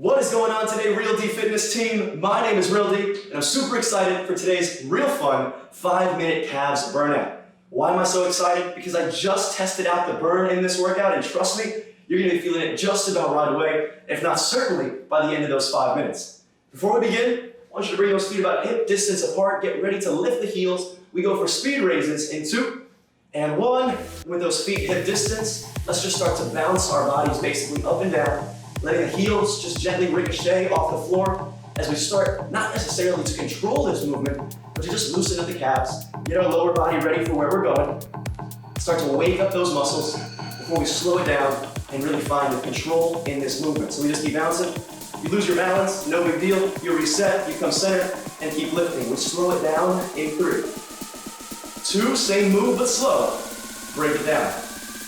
What is going on today, Real D Fitness team? My name is Real D, and I'm super excited for today's real fun 5-minute calves burnout. Why am I so excited? Because I just tested out the burn in this workout, and trust me, you're gonna be feeling it just about right away, if not certainly by the end of those 5 minutes. Before we begin, I want you to bring those feet about hip distance apart, get ready to lift the heels. We go for speed raises in 2 and 1. With those feet hip distance, let's just start to bounce our bodies basically up and down, letting the heels just gently ricochet off the floor as we start not necessarily to control this movement, but to just loosen up the calves, get our lower body ready for where we're going, start to wake up those muscles before we slow it down and really find the control in this movement. So we just keep bouncing. You lose your balance, no big deal. You reset, you come center, and keep lifting. We slow it down in 3, 2, same move but slow. Break it down.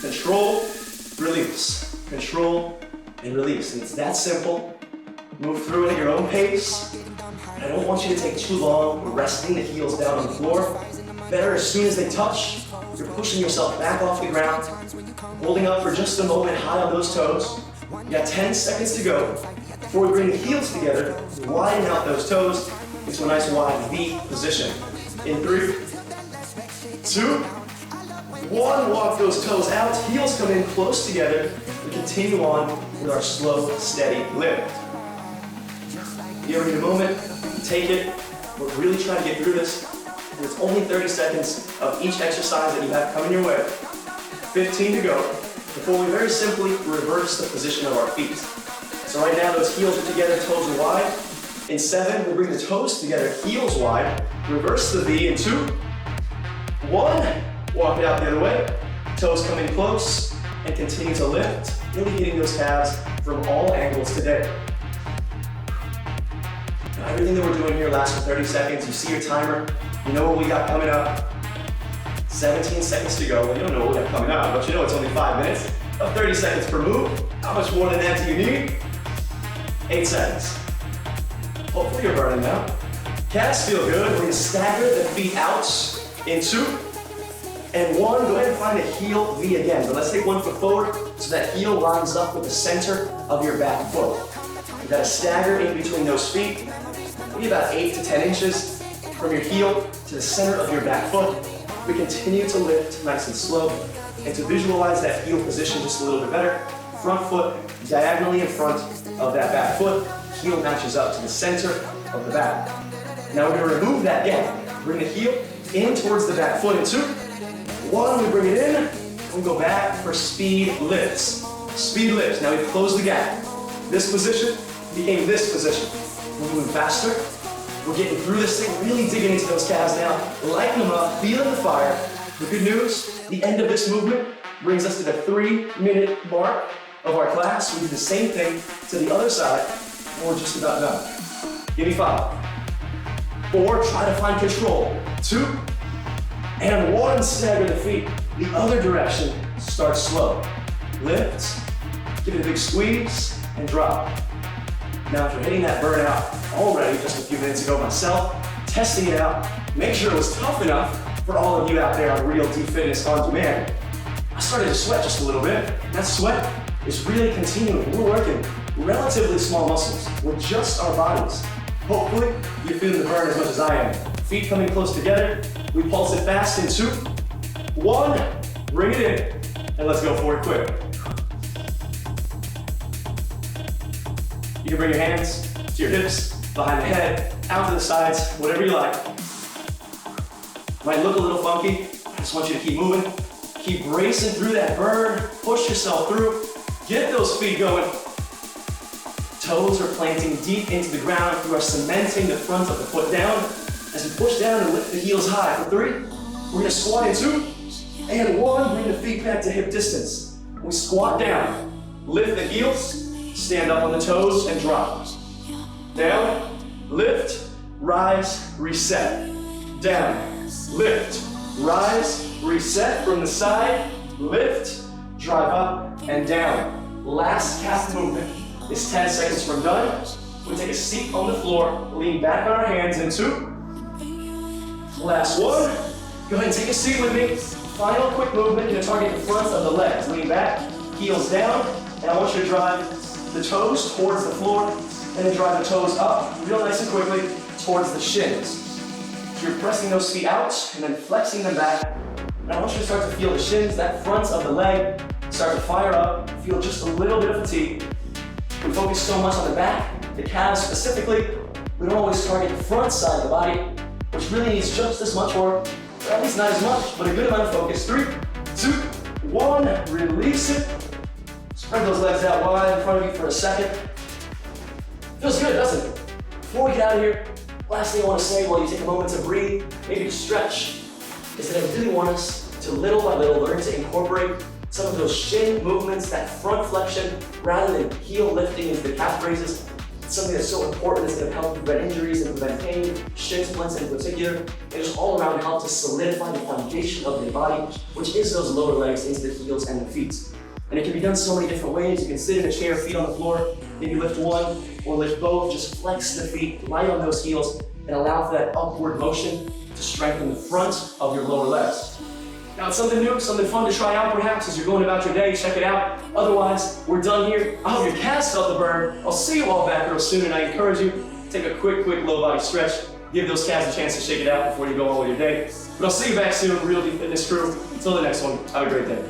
Control, release. Control, and release. And it's that simple. Move through it at your own pace. I don't want you to take too long resting the heels down on the floor. Better as soon as they touch, you're pushing yourself back off the ground, holding up for just a moment high on those toes. You got 10 seconds to go. Before we bring the heels together, widen out those toes into a nice wide V position. In 3, 2, 1, walk those toes out, heels come in close together. We continue on with our slow, steady lift. You ever need a moment? Take it. We're really trying to get through this. And it's only 30 seconds of each exercise that you have coming your way. 15 to go before we very simply reverse the position of our feet. So right now those heels are together, toes are wide. In 7, we bring the toes together, heels wide. Reverse the V in 2, 1. Walk it out the other way. Toes come in close and continue to lift. Really hitting those calves from all angles today. Now, everything that we're doing here lasts for 30 seconds. You see your timer. You know what we got coming up. 17 seconds to go. Well, you don't know what we got coming up, but you know it's only 5 minutes of 30 seconds per move. How much more than that do you need? 8 seconds. Hopefully you're burning now. Calves feel good. We're gonna stagger the feet out in 2 and 1. Go ahead and find a heel V again, but let's take 1 foot forward so that heel lines up with the center of your back foot. You gotta stagger in between those feet, maybe about 8 to 10 inches from your heel to the center of your back foot. We continue to lift nice and slow, and to visualize that heel position just a little bit better, front foot diagonally in front of that back foot, heel matches up to the center of the back. Now we're gonna remove that gap. Bring the heel in towards the back foot in 2, 1, we bring it in, we go back for speed lifts. Speed lifts, now we've closed the gap. This position became this position. We're moving faster, we're getting through this thing, really digging into those calves now, lighting them up, feeling the fire. The good news, the end of this movement brings us to the 3-minute mark of our class. We do the same thing to the other side, and we're just about done. Give me 5, 4, try to find control, 2, and 1, stagger the feet. The other direction, start slow. Lift, give it a big squeeze, and drop. Now if you're hitting that burnout already, just a few minutes ago myself, testing it out, make sure it was tough enough for all of you out there on Real D Fitness On Demand. I started to sweat just a little bit. That sweat is really continuing. We're working relatively small muscles with just our bodies. Hopefully, you're feeling the burn as much as I am. Feet coming close together. We pulse it fast in 2, 1, bring it in, and let's go for it quick. You can bring your hands to your hips, behind the head, out to the sides, whatever you like. Might look a little funky. I just want you to keep moving. Keep racing through that burn. Push yourself through. Get those feet going. Toes are planting deep into the ground. You are cementing the front of the foot down. As we push down and lift the heels high. For 3, we're gonna squat in 2, and 1, bring the feet back to hip distance. We squat down, lift the heels, stand up on the toes, and drop. Down, lift, rise, reset. Down, lift, rise, reset from the side, lift, drive up, and down. Last calf movement is 10 seconds from done. We take a seat on the floor, lean back on our hands in 2. Last 1. Go ahead and take a seat with me. Final quick movement, you're gonna target the front of the legs. Lean back, heels down, and I want you to drive the toes towards the floor, and then drive the toes up real nice and quickly towards the shins. So you're pressing those feet out and then flexing them back. And I want you to start to feel the shins, that front of the leg, start to fire up, feel just a little bit of fatigue. We focus so much on the back, the calves specifically, we don't always target the front side of the body, which really needs just as much work, or at least not as much, but a good amount of focus. 3, 2, 1, release it. Spread those legs out wide in front of you for a second. Feels good, doesn't it? Before we get out of here, last thing I want to say while you take a moment to breathe, maybe to stretch, is that I really want us to little by little learn to incorporate some of those shin movements, that front flexion, rather than heel lifting into the calf raises. It's something that's so important. It's going to help prevent injuries and prevent pain, shin splints in particular, and just all around help to solidify the foundation of your body, which is those lower legs into the heels and the feet. And it can be done so many different ways. You can sit in a chair, feet on the floor, maybe lift one or lift both. Just flex the feet, light on those heels, and allow for that upward motion to strengthen the front of your lower legs. Now it's something new, something fun to try out perhaps as you're going about your day. Check it out. Otherwise, we're done here. I hope your calves felt the burn. I'll see you all back real soon, and I encourage you, take a quick low body stretch. Give those calves a chance to shake it out before you go on with your day. But I'll see you back soon, Real Deep Fitness crew. Until the next one, have a great day.